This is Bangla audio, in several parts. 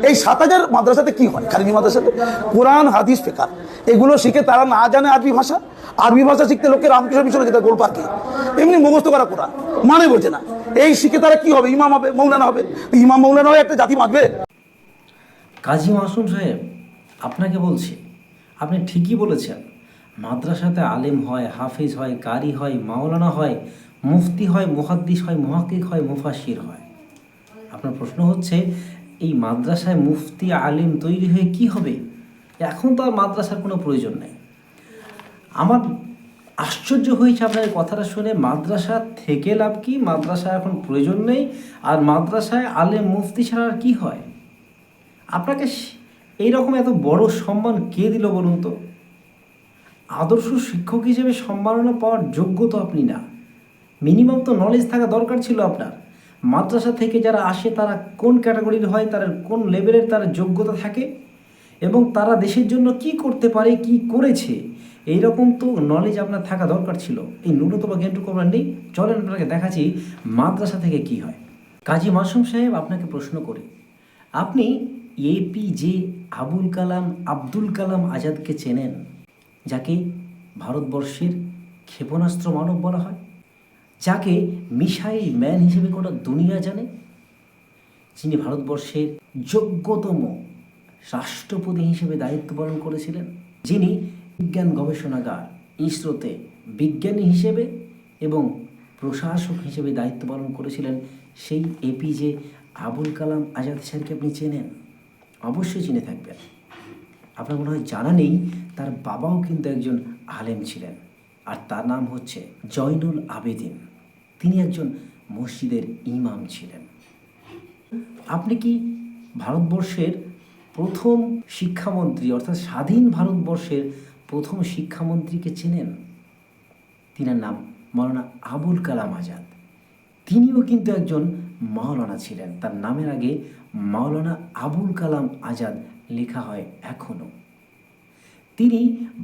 এই 7,000 মাদ্রাসাতে কি হয়? কারিমি মাদ্রাসাতে কোরআন হাদিস ফিকহ এগুলো শিখে তারা না জানে আরবি ভাষা। আরবি ভাষা শিখতে লোকে রামকৃষ্ণ মিশনে যেতে গোলপার্কে এমনি মুখস্থ করা কোরআন মানে বোঝে না। এই শিখে তারা কি হবে? ইমাম হবে, মৌলানা হবে। ইমাম মৌলানা হয়ে একটা জাতি বাঁচবে? কাজী মাসুম সাহেব, আপনাকে বলছি, আপনি ঠিকই বলেছেন। মাদ্রাসাতে আলেম হয়, হাফিজ হয়, কারি হয়, মাওলানা হয়, মুফতি হয়, মুহাদ্দিস হয়, মুহাক্কিক হয়, মুফাসসির হয়। আপনার প্রশ্ন হচ্ছে এই মাদ্রাসায় মুফতি আলেম তৈরি হয়ে কি হবে? এখন তো আর মাদ্রাসার কোনো প্রয়োজন নেই। আমার আশ্চর্য হয়েছে আপনার এই কথাটা শুনে। মাদ্রাসা থেকে লাভ কি? মাদ্রাসা এখন প্রয়োজন নেই, আর মাদ্রাসায় আলেম মুফতি ছাড়া আর কি হয়? আপনাকে এইরকম এত বড় সম্মান কে দিল বলুন তো? আদর্শ শিক্ষক হিসেবে সম্মাননা পাওয়ার যোগ্য তো আপনি না। মিনিমাম তো নলেজ থাকা দরকার ছিল আপনার। মাদ্রাসা থেকে যারা আসে তারা কোন ক্যাটাগরির হয়, তারা কোন লেভেলের তারা যোগ্যতা থাকে, এবং তারা দেশের জন্য কি করতে পারে, কি করেছে, এইরকম তো নলেজ আপনার থাকা দরকার ছিল। এই ন্যূনতম জ্ঞানটুকু আপনার নেই। চলেন আপনাকে দেখাচ্ছি মাদ্রাসা থেকে কি হয়। কাজী মাসুম সাহেব, আপনাকে প্রশ্ন করি, আপনি APJ আব্দুল কালাম আজাদকে চেনেন, যাকে ভারতবর্ষের ক্ষেপণাস্ত্র মানব বলা হয়, যাকে মিসাইল ম্যান হিসেবে গোটা দুনিয়া জানে, যিনি ভারতবর্ষের যোগ্যতম রাষ্ট্রপতি হিসেবে দায়িত্ব পালন করেছিলেন, যিনি বিজ্ঞান গবেষণাগার ইসরোতে বিজ্ঞানী হিসেবে এবং প্রশাসক হিসেবে দায়িত্ব পালন করেছিলেন, সেই APJ আবুল কালাম আজাদ স্যারকে আপনি চেনেন? অবশ্যই চিনে থাকবেন। আপনার মনে হয় জানা নেই, তার বাবাও কিন্তু একজন আলেম ছিলেন, আর তার নাম হচ্ছে জয়নুল আবেদিন। তিনি একজন মসজিদের ইমাম ছিলেন। আপনি কি ভারতবর্ষের প্রথম শিক্ষামন্ত্রী, অর্থাৎ স্বাধীন ভারতবর্ষের প্রথম শিক্ষামন্ত্রীকে চেনেন? তিনার নাম মাওলানা আবুল কালাম আজাদ। তিনিও কিন্তু একজন মাওলানা ছিলেন। তার নামের আগে মাওলানা আবুল কালাম আজাদ লেখা হয় এখনও। তিনি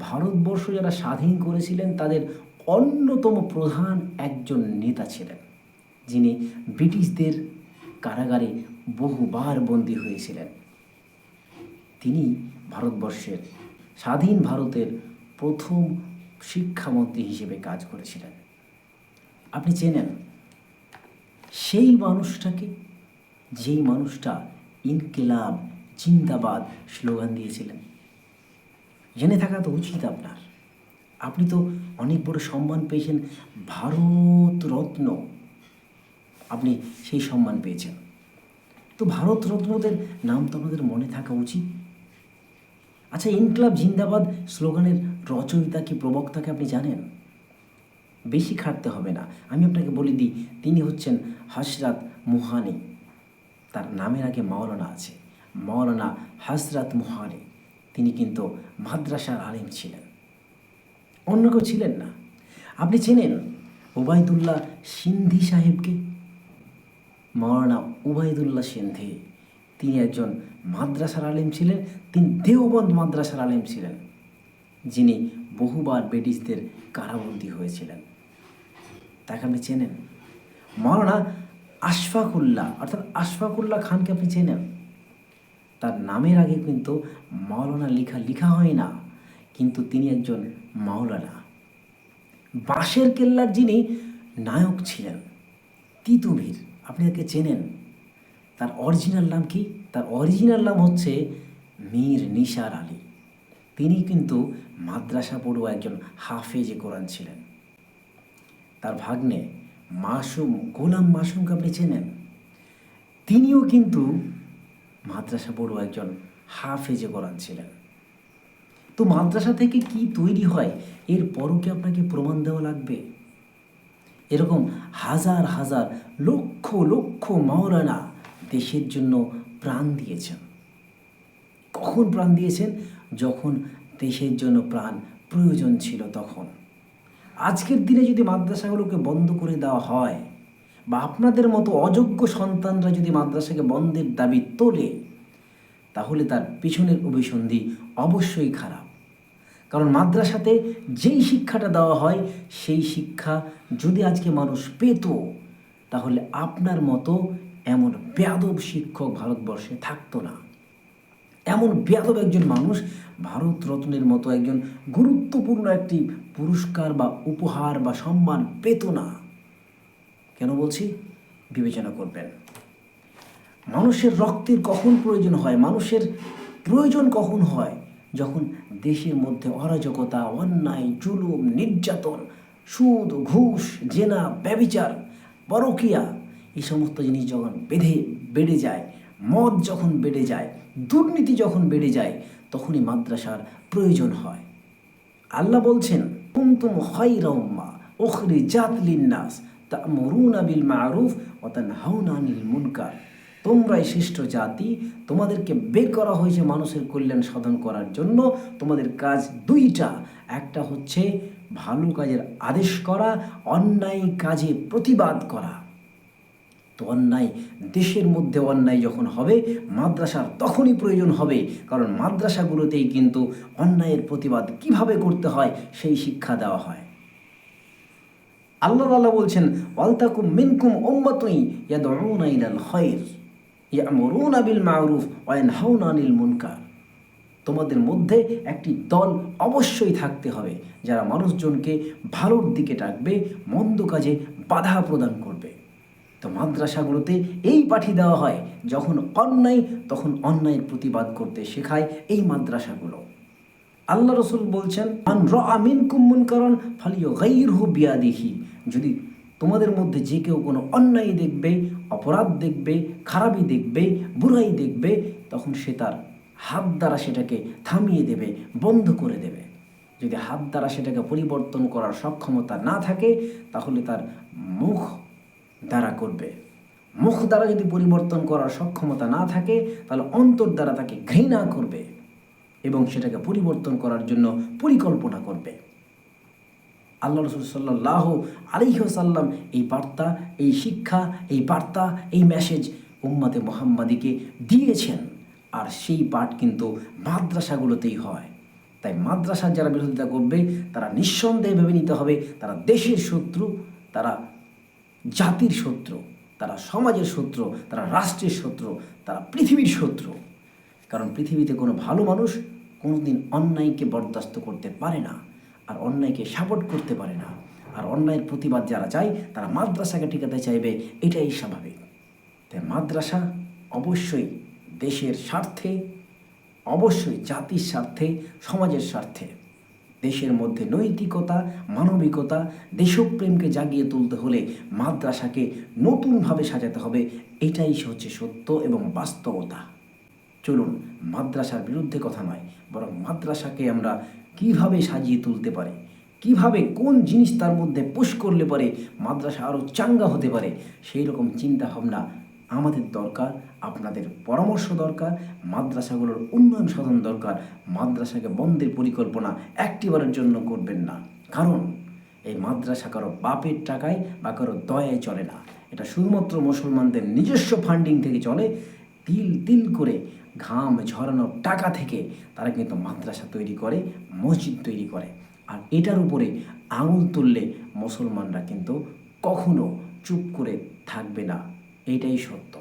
ভারতবর্ষ যারা স্বাধীন করেছিলেন তাদের অন্যতম প্রধান একজন নেতা ছিলেন, যিনি ব্রিটিশদের কারাগারে বহুবার বন্দী হয়েছিলেন। তিনি ভারতবর্ষের স্বাধীন ভারতের প্রথম শিক্ষামন্ত্রী হিসেবে কাজ করেছিলেন। আপনি চেনেন সেই মানুষটাকে, যেই মানুষটা ইনকিলাব জিন্দাবাদ স্লোগান দিয়েছিলেন? জেনে থাকা তো উচিত আপনার। আপনি তো অনেক বড় সম্মান পেয়েছেন, ভারত রত্ন, আপনি সেই সম্মান পেয়েছেন। তো ভারত রত্নদের নাম তো আমাদের মনে থাকা উচিত। আচ্ছা, ইনকিলাব জিন্দাবাদ স্লোগানের রচয়িতা কি প্রবক্তাকে আপনি জানেন? বেশি খাটতে হবে না, আমি আপনাকে বলে দিই, তিনি হচ্ছেন হযরত মুহানি। তার নামের আগে মাওলানা আছে, মাওলানা হযরত মুহানি। তিনি কিন্তু মাদ্রাসার আলেম ছিলেন, অন্য কেউ ছিলেন না। আপনি চেনেন ওবায়দুল্লাহ সিন্ধি সাহেবকে? মাওলানা ওবায়দুল্লাহ সিন্ধি, তিনি একজন মাদ্রাসার আলেম ছিলেন। তিনি দেওবন্দ মাদ্রাসার আলেম ছিলেন, যিনি বহুবার ব্রিটিশদের কারাবন্দী হয়েছিলেন। তাকে আপনি চেনেন? মাওলানা আশফাকুল্লাহ, অর্থাৎ আশফাকুল্লাহ খানকে আপনি চেনেন? তার নামের আগে কিন্তু মাওলানা লেখা হয় না, কিন্তু তিনি একজন মাওলানা। বাঁশের কেল্লার যিনি নায়ক ছিলেন, তিতুমির, আপনি তাকে চেনেন? তার অরিজিনাল নাম কি? তার অরিজিনাল নাম হচ্ছে মীর নিসার আলী। তিনি কিন্তু মাদ্রাসা পড়ুয়া একজন হাফেজে কোরআন ছিলেন। তার ভাগ্নে মাসুম, গোলাম মাসুমকে আপনি চেনেন? তিনিও কিন্তু মাদ্রাসা পড়ুয়া একজন হাফেজে কোরআন ছিলেন। তো মাদ্রাসা থেকে কি তৈরি হয় এর পরও কি আপনাকে প্রমাণ দেওয়া লাগবে? এরকম হাজার হাজার লক্ষ লক্ষ মাওলানা দেশের জন্য প্রাণ দিয়েছেন। কখন প্রাণ দিয়েছেন? যখন দেশের জন্য প্রাণ প্রয়োজন ছিল তখন। আজকের দিনে যদি মাদ্রাসাগুলোকে বন্ধ করে দেওয়া হয়, বা আপনাদের মতো অযোগ্য সন্তানরা যদি মাদ্রাসাকে বন্ধের দাবি তোলে, তাহলে তার পিছনের অভিসন্ধি অবশ্যই খারাপ। কারণ মাদ্রাসাতে যেই শিক্ষাটা দেওয়া হয় সেই শিক্ষা যদি আজকে মানুষ পেত, তাহলে আপনার মতো এমন বেয়াদব শিক্ষক ভারতবর্ষে থাকতো না। এমন বেয়াদব একজন মানুষ ভারত রত্নের মতো একজন গুরুত্বপূর্ণ একটি পুরস্কার বা উপহার বা সম্মান পেত না। কেন বলছি? বিবেচনা করবেন। মানুষের রক্তের কখন প্রয়োজন হয়, মানুষের প্রয়োজন কখন হয়? যখন দেশের মধ্যে অরাজকতা, অন্যায়, জুলুম, নির্যাতন, সুদ, ঘুষ, জেনা, ব্যভিচার, পরকীয়া, এই সমস্ত জিনিস যখন বেড়ে যায়, মদ যখন বেড়ে যায়, দুর্নীতি যখন বেড়ে যায়, তখনই মাদ্রাসার প্রয়োজন হয়। আল্লাহ বলছেন, কুনতুম খায়রা উম্মাহ উখরিজাত লিন-নাস তা'মুরুনা বিল মা'রুফ ওয়া তানহাউনা আনিল মুনকার। তোমরাই শ্রেষ্ঠ জাতি, তোমাদেরকে বের করা হয়েছে মানুষের কল্যাণ সাধন করার জন্য। তোমাদের কাজ দুইটা, একটা হচ্ছে ভালো কাজের আদেশ করা, অন্যায় কাজে প্রতিবাদ করা। তো অন্যায়, দেশের মধ্যে অন্যায় যখন হবে, মাদ্রাসার তখনই প্রয়োজন হবে, কারণ মাদ্রাসাগুলোতেই কিন্তু অন্যায়ের প্রতিবাদ কিভাবে করতে হয় সেই শিক্ষা দেওয়া হয়। আল্লাহ তাআলা বলছেন, ওয়ালতাকুম মিনকুম উম্মাতুন ইয়াদউনা ইলাল খায়র ইয়া'মুরুনা বিল মা'রুফ ওয়া ইয়ানহাউনা আনিল মুনকার। তোমাদের মধ্যে একটি দল অবশ্যই থাকতে হবে যারা মানুষজনকে ভালোর দিকে ডাকবে, মন্দ কাজে বাধা প্রদান করবে। তো মাদ্রাসাগুলোতে এই পাঠিয়ে দেওয়া হয়, যখন অন্যায় তখন অন্যায়ের প্রতিবাদ করতে শেখায় এই মাদ্রাসাগুলো। আল্লাহ রসুল বলছেন, মান রাআ মিনকুম মুনকারান ফালিয়ুগাইয়িরহু বিয়াদিহি। যদি তোমাদের মধ্যে যে কেউ কোনো অন্যায় দেখবে, অপরাধ দেখবে, খারাপি দেখবে, বুরাই দেখবে, তখন সে তার হাত দ্বারা সেটাকে থামিয়ে দেবে, বন্ধ করে দেবে। যদি হাত দ্বারা সেটাকে পরিবর্তন করার সক্ষমতা না থাকে, তাহলে তার মুখ দ্বারা করবে। মুখ দ্বারা যদি পরিবর্তন করার সক্ষমতা না থাকে, তাহলে অন্তর দ্বারা তাকে ঘৃণা করবে এবং সেটাকে পরিবর্তন করার জন্য পরিকল্পনা করবে। আল্লাহ রাসূল সাল্লাল্লাহু আলাইহি ওয়াসাল্লাম এই বার্তা, এই শিক্ষা, এই বার্তা, এই মেসেজ উম্মতে মুহাম্মাদিকে দিয়েছেন। আর সেই পাঠ কিন্তু মাদ্রাসাগুলোতেই হয়। তাই মাদ্রাসার যারা বিরোধিতা করবে, তারা নিঃসন্দেহে ভেবে নিতে হবে তারা দেশের শত্রু, তারা জাতির শত্রু, তারা সমাজের শত্রু, তারা রাষ্ট্রের শত্রু, তারা পৃথিবীর শত্রু। কারণ পৃথিবীতে কোনো ভালো মানুষ কোনোদিন অন্যায়কে বরদাস্ত করতে পারে না, আর অন্যায়কে সাপোর্ট করতে পারে না। আর অন্যায়ের প্রতিবাদ যারা চায়, তারা মাদ্রাসাকে টিকাতে চাইবে, এটাই স্বাভাবিক। তাই মাদ্রাসা অবশ্যই দেশের স্বার্থে, অবশ্যই জাতির স্বার্থে, সমাজের স্বার্থে। দেশের মধ্যে নৈতিকতা, মানবিকতা, দেশপ্রেমকে জাগিয়ে তুলতে হলে মাদ্রাসাকে নতুনভাবে সাজাতে হবে। এটাই হচ্ছে সত্য এবং বাস্তবতা। চলুন, মাদ্রাসার বিরুদ্ধে কথা নয়, বরং মাদ্রাসাকে আমরা কিভাবে সাজিয়ে তুলতে পারি, কিভাবে কোন জিনিস তার মধ্যে পুশ করলে পারে মাদ্রাসা আরও চাঙ্গা হতে পারে, সেই রকম চিন্তা ভাবনা আমাদের দরকার। আপনাদের পরামর্শ দরকার। মাদ্রাসাগুলোর উন্নয়ন সাধন দরকার। মাদ্রাসাকে বন্ধের পরিকল্পনা একটিবারের জন্য করবেন না, কারণ এই মাদ্রাসা কারো বাপের টাকায় বা কারো দয়ায় চলে না। এটা শুধুমাত্র মুসলমানদের নিজস্ব ফান্ডিং থেকে চলে। তিল তিল করে ঘাম ঝরানো টাকা থেকে তারা কিন্তু মাদ্রাসা তৈরি করে, মসজিদ তৈরি করে। আর এটার উপরে আঙুল তুললে মুসলমানরা কিন্তু কখনো চুপ করে থাকবে না, এটাই সত্য।